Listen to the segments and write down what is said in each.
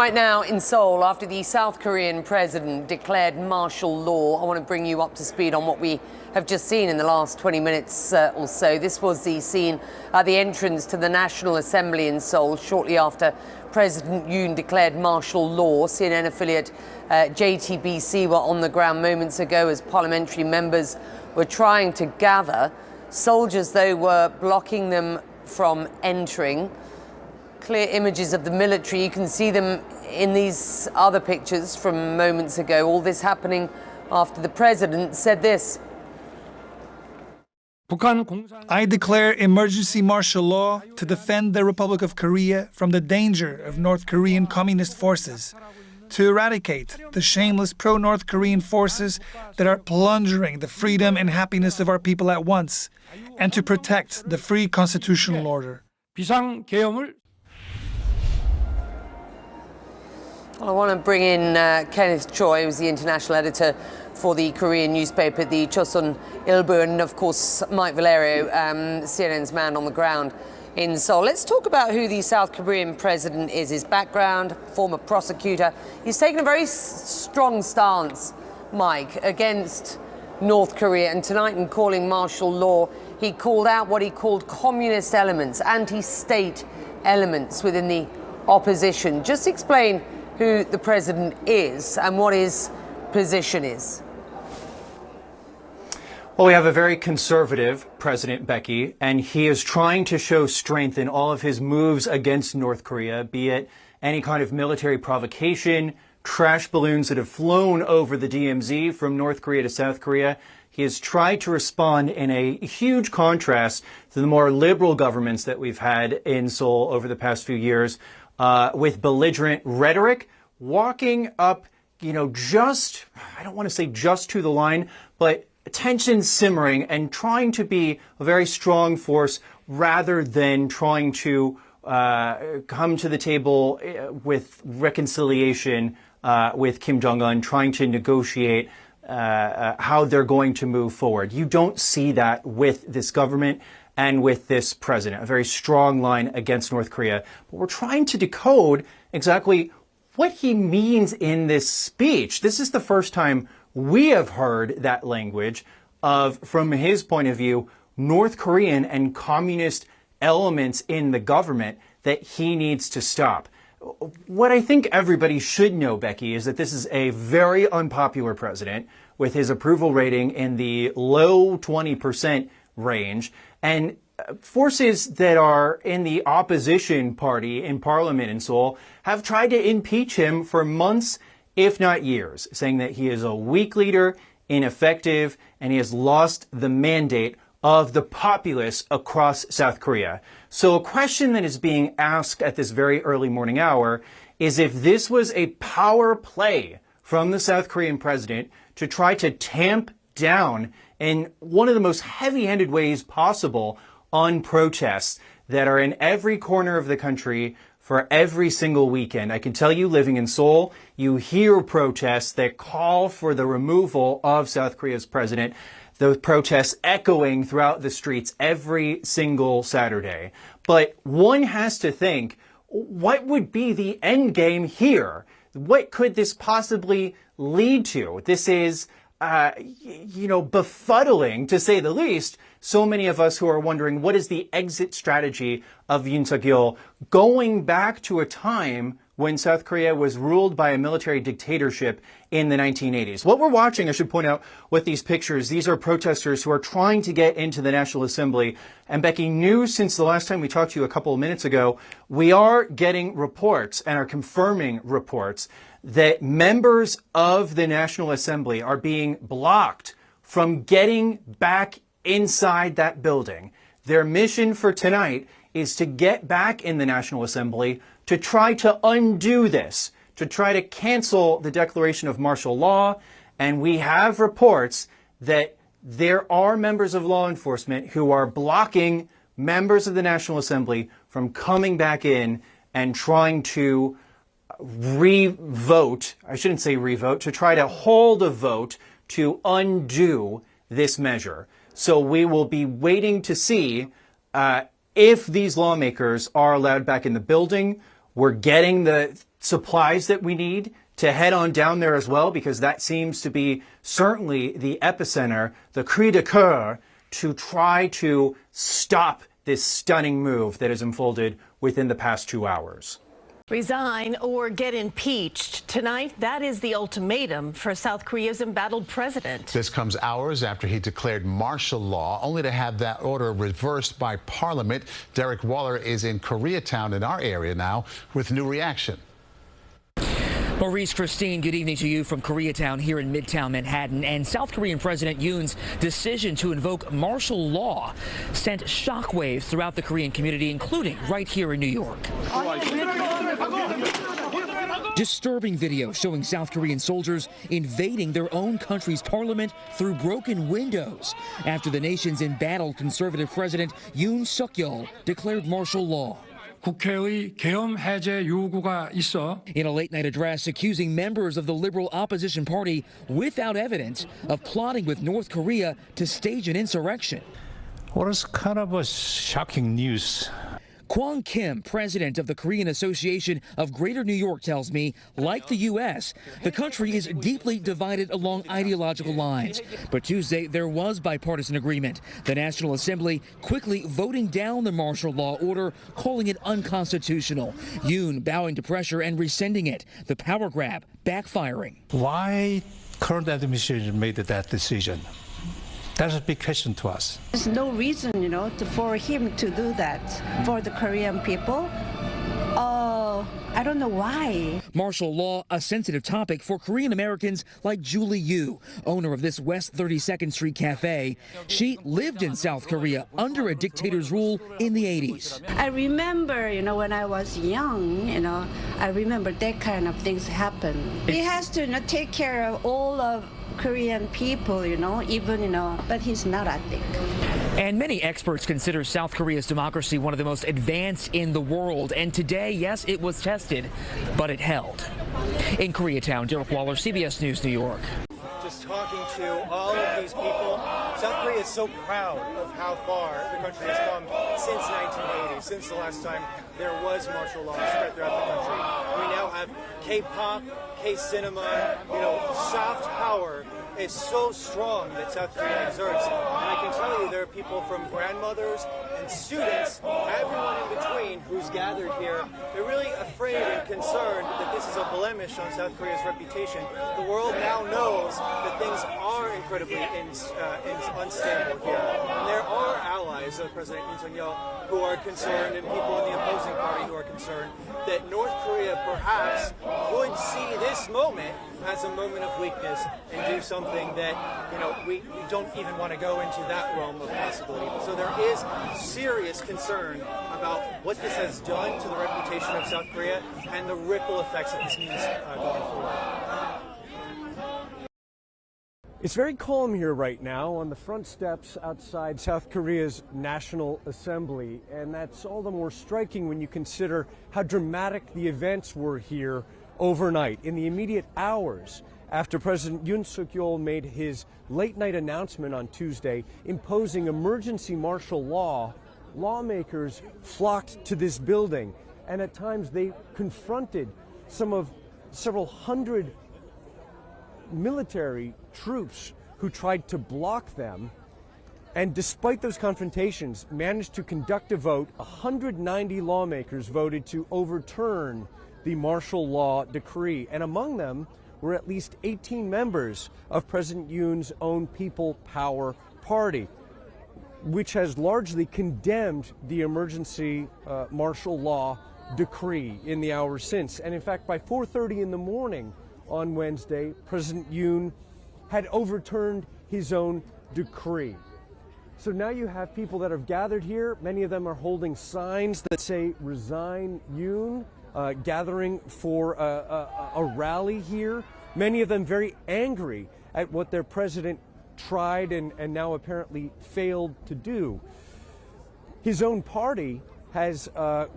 Right now in Seoul, after the South Korean president declared martial law, I want to bring you up to speed on what we have just seen in the last 20 minutes or so. This was the scene at the entrance to the National Assembly in Seoul shortly after President Yoon declared martial law. CNN affiliate JTBC were on the ground moments ago as parliamentary members were trying to gather. Soldiers, though, were blocking them from entering. Clear images of the military. You can see them in these other pictures from moments ago. All this happening after the president said this. I declare emergency martial law to defend the Republic of Korea from the danger of North Korean communist forces, to eradicate the shameless pro-North Korean forces that are plundering the freedom and happiness of our people at once, and to protect the free constitutional order. Well, I want to bring in Kenneth Choi, who's the international editor for the Korean newspaper, the Chosun Ilbo, and of course Mike Valerio, CNN's man on the ground in Seoul. Let's talk about who the South Korean president is, his background, former prosecutor. He's taken a very strong stance, Mike, against North Korea, and tonight in calling martial law, he called out what he called communist elements, anti-state elements within the opposition. Just explain who the president is and what his position is. Well, we have a very conservative President, Becky, and he is trying to show strength in all of his moves against North Korea, be it any kind of military provocation, trash balloons that have flown over the DMZ from North Korea to South Korea. He has tried to respond in a huge contrast to the more liberal governments that we've had in Seoul over the past few years, with belligerent rhetoric, walking up, I don't want to say just to the line, but tension simmering and trying to be a very strong force rather than trying to come to the table with reconciliation with Kim Jong-un, trying to negotiate how they're going to move forward. You don't see that with this government and with this president, a very strong line against North Korea. But we're trying to decode exactly what he means in this speech. This is the first time we have heard that language of, from his point of view, North Korean and communist elements in the government that he needs to stop. What I think everybody should know, Becky, is that this is a very unpopular president with his approval rating in the low 20% range, and forces that are in the opposition party in parliament in Seoul have tried to impeach him for months, if not years, saying that he is a weak leader, ineffective, and he has lost the mandate of the populace across South Korea. So a question that is being asked at this very early morning hour is if this was a power play from the South Korean president to try to tamp down in one of the most heavy-handed ways possible on protests that are in every corner of the country for every single weekend. I can tell you, living in Seoul, you hear protests that call for the removal of South Korea's president, those protests echoing throughout the streets every single Saturday. But one has to think, what would be the end game here? What could this possibly lead to? This is befuddling, to say the least. So many of us who are wondering, what is the exit strategy of Yoon Suk Yeol, going back to a time when South Korea was ruled by a military dictatorship in the 1980s. What we're watching, I should point out, with these pictures, these are protesters who are trying to get into the National Assembly. And Becky, news since the last time we talked to you a couple of minutes ago, we are getting reports and are confirming reports that members of the National Assembly are being blocked from getting back inside that building. Their mission for tonight is to get back in the National Assembly to try to undo this, to try to cancel the declaration of martial law. And we have reports that there are members of law enforcement who are blocking members of the National Assembly from coming back in and trying to re-vote, I shouldn't say re-vote, to try to hold a vote to undo this measure. So we will be waiting to see if these lawmakers are allowed back in the building. We're getting the supplies that we need to head on down there as well, because that seems to be certainly the epicenter, the cri de coeur, to try to stop this stunning move that has unfolded within the past 2 hours. Resign or get impeached. Tonight, that is the ultimatum for South Korea's embattled president. This comes hours after he declared martial law, only to have that order reversed by Parliament. Derek Waller is in Koreatown in our area now with new reaction. Maurice, Christine, good evening to you from Koreatown here in Midtown Manhattan. And South Korean President Yoon's decision to invoke martial law sent shockwaves throughout the Korean community, including right here in New York. Disturbing video showing South Korean soldiers invading their own country's parliament through broken windows after the nation's embattled conservative President Yoon Suk Yeol declared martial law. 국회의 계엄 해제 요구가 있어. In a late-night address accusing members of the liberal opposition party without evidence of plotting with North Korea to stage an insurrection. What is kind of a shocking news. Kwang Kim, president of the Korean Association of Greater New York, tells me, like the U.S., the country is deeply divided along ideological lines. But Tuesday, there was bipartisan agreement. The National Assembly quickly voting down the martial law order, calling it unconstitutional. Yoon bowing to pressure and rescinding it. The power grab backfiring. Why current administration made that decision? That's a big question to us. There's no reason, for him to do that for the Korean people. I don't know why. Martial law, a sensitive topic for Korean Americans like Julie Yu, owner of this West 32nd Street cafe. She lived in South Korea under a dictator's rule in the 80s. I remember, when I was young, I remember that kind of things happen. He has to take care of all of Korean people, but he's not, I think. And many experts consider South Korea's democracy one of the most advanced in the world. And today, yes, it was tested, but it held. In Koreatown, Derek Waller, CBS News, New York. Just talking to all of these people, South Korea is so proud of how far the country has come since 1980, since the last time there was martial law spread throughout the country. We now have K-pop, K-cinema, soft power is so strong that South Korea exerts. And I can tell you there are people from grandmothers and students, everyone in between who's gathered here. They're really afraid and concerned that this is a blemish on South Korea's reputation. The world now knows that things are incredibly unstable here. And there are allies of President Yoon Suk Yeol who are concerned, and people in the opposing party who are concerned that North Korea perhaps would see this moment as a moment of weakness and do something that, we don't even want to go into that realm of possibility. So there is serious concern about what this has done to the reputation of South Korea and the ripple effects that this means going forward. It's very calm here right now on the front steps outside South Korea's National Assembly, and that's all the more striking when you consider how dramatic the events were here overnight. In the immediate hours after President Yoon Suk Yeol made his late-night announcement on Tuesday imposing emergency martial law, lawmakers flocked to this building, and at times they confronted several hundred military troops who tried to block them, and despite those confrontations managed to conduct a vote. 190 lawmakers voted to overturn the martial law decree, and among them were at least 18 members of President Yoon's own People Power Party, which has largely condemned the emergency martial law decree in the hours since. And in fact, by 4:30 in the morning on Wednesday, President Yoon had overturned his own decree. So now you have people that have gathered here. Many of them are holding signs that say "Resign Yoon," gathering for a rally here. Many of them very angry at what their president tried and now apparently failed to do. His own party has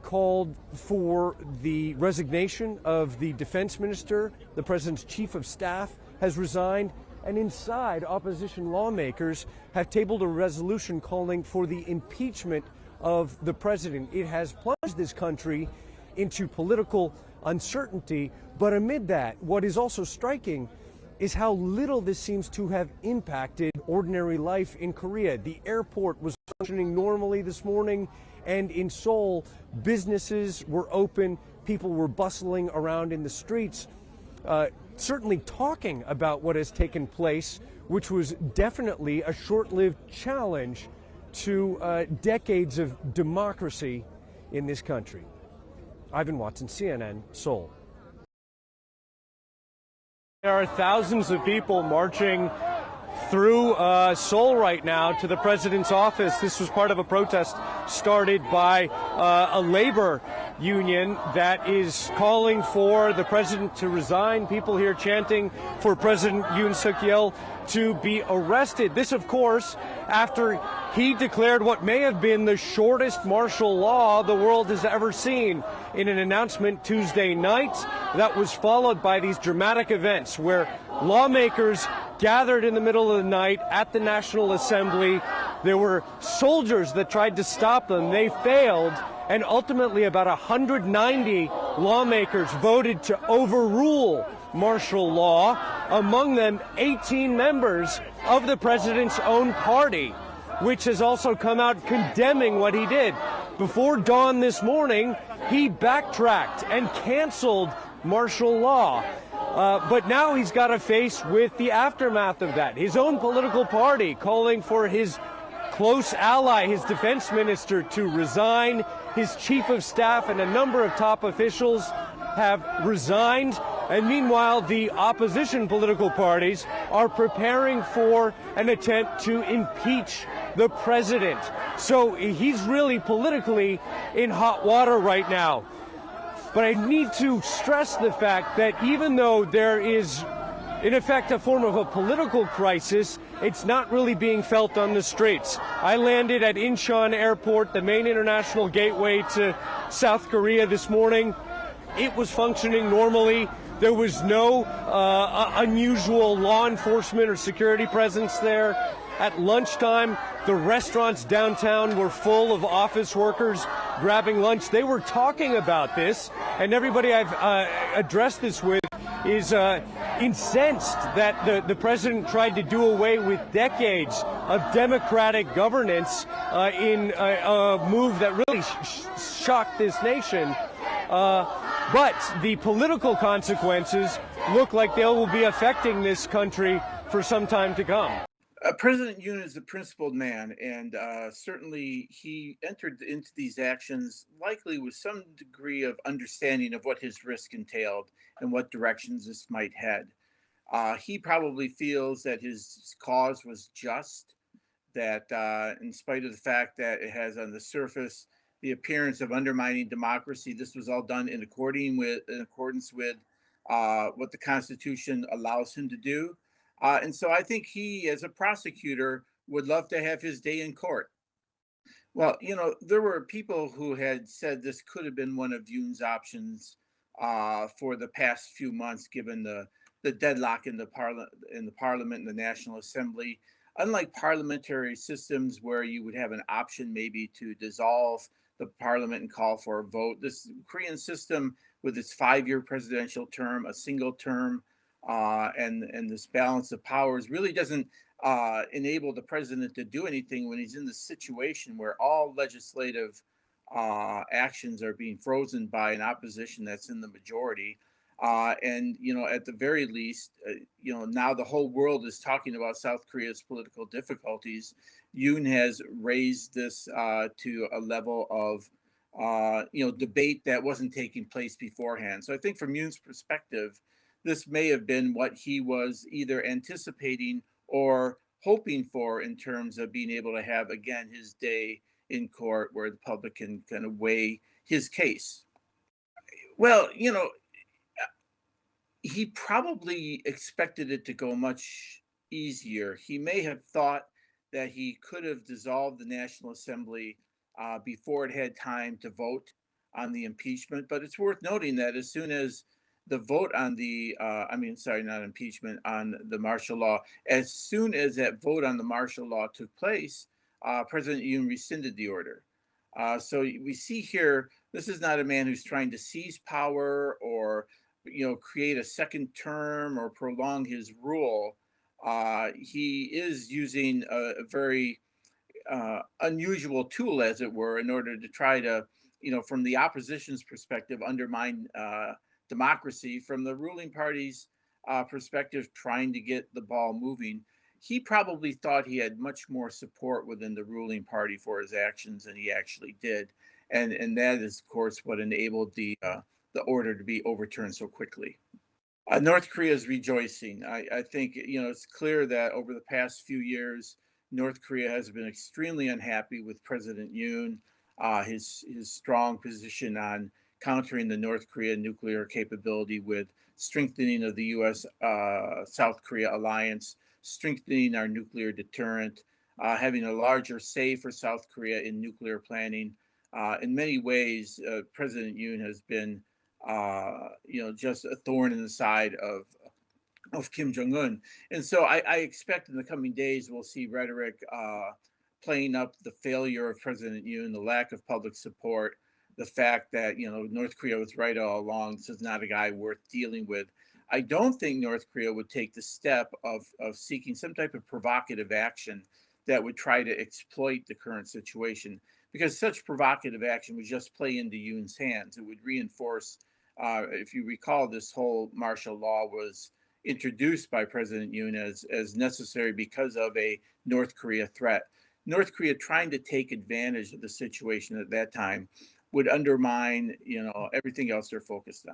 called for the resignation of the defense minister. The president's chief of staff has resigned. And inside, opposition lawmakers have tabled a resolution calling for the impeachment of the president. It has plunged this country into political uncertainty. But amid that, what is also striking is how little this seems to have impacted ordinary life in Korea. The airport was functioning normally this morning, and in Seoul, businesses were open, people were bustling around in the streets, certainly talking about what has taken place, which was definitely a short-lived challenge to decades of democracy in this country. Ivan Watson, CNN, Seoul. There are thousands of people marching through Seoul right now to the president's office. This was part of a protest started by a labor union that is calling for the president to resign. People here chanting for President Yoon Suk Yeol to be arrested. This, of course, after he declared what may have been the shortest martial law the world has ever seen in an announcement Tuesday night that was followed by these dramatic events where lawmakers gathered in the middle of the night at the National Assembly. There were soldiers that tried to stop them. They failed. And ultimately, about 190 lawmakers voted to overrule martial law, among them 18 members of the president's own party, which has also come out condemning what he did. Before dawn this morning, he backtracked and canceled martial law. But now he's got to face with the aftermath of that. His own political party calling for his close ally, his defense minister, to resign. His chief of staff and a number of top officials have resigned. And meanwhile, the opposition political parties are preparing for an attempt to impeach the president. So he's really politically in hot water right now. But I need to stress the fact that even though there is, in effect, a form of a political crisis, it's not really being felt on the streets. I landed at Incheon Airport, the main international gateway to South Korea this morning. It was functioning normally. There was no unusual law enforcement or security presence there. At lunchtime, the restaurants downtown were full of office workers grabbing lunch. They were talking about this, and everybody I've addressed this with is incensed that the president tried to do away with decades of democratic governance in a move that really shocked this nation. But the political consequences look like they will be affecting this country for some time to come. President Yoon is a principled man, and certainly he entered into these actions likely with some degree of understanding of what his risk entailed and what directions this might head. He probably feels that his cause was just, that in spite of the fact that it has on the surface the appearance of undermining democracy, this was all done in accordance with what the Constitution allows him to do. And so I think he, as a prosecutor, would love to have his day in court. Well, you know, there were people who had said this could have been one of Yoon's options for the past few months, given the deadlock in the parliament and the National Assembly. Unlike parliamentary systems where you would have an option maybe to dissolve the parliament and call for a vote, this Korean system with its 5-year presidential term, a single term, and this balance of powers really doesn't enable the president to do anything when he's in the situation where all legislative actions are being frozen by an opposition that's in the majority. And, you know, at the very least, you know, now the whole world is talking about South Korea's political difficulties. Yoon has raised this to a level of, you know, debate that wasn't taking place beforehand. So I think from Yoon's perspective, this may have been what he was either anticipating or hoping for in terms of being able to have, again, his day in court where the public can kind of weigh his case. Well, you know, he probably expected it to go much easier. He may have thought that he could have dissolved the National Assembly before it had time to vote on the impeachment. But it's worth noting that as soon as the vote on the, not impeachment, on the martial law, as soon as that vote on the martial law took place, President Yoon rescinded the order. So we see here, this is not a man who's trying to seize power or, create a second term or prolong his rule. He is using a very unusual tool, as it were, in order to try to, from the opposition's perspective, undermine democracy. From the ruling party's perspective, trying to get the ball moving. He probably thought he had much more support within the ruling party for his actions than he actually did, and that is, of course, what enabled the order to be overturned so quickly. North Korea is rejoicing. I think it's clear that over the past few years, North Korea has been extremely unhappy with President Yoon, his strong position on countering the North Korea nuclear capability with strengthening of the U.S. South Korea alliance, strengthening our nuclear deterrent, having a larger say for South Korea in nuclear planning. In many ways, President Yoon has been, just a thorn in the side of Kim Jong-un. And so I expect in the coming days we'll see rhetoric playing up the failure of President Yoon, the lack of public support, the fact that North Korea was right all along. This is not a guy worth dealing with. I don't think North Korea would take the step of seeking some type of provocative action that would try to exploit the current situation, because such provocative action would just play into Yoon's hands. It would reinforce, if you recall, this whole martial law was introduced by President Yoon as necessary because of a North Korea threat. North Korea trying to take advantage of the situation at that time would undermine, everything else they're focused on.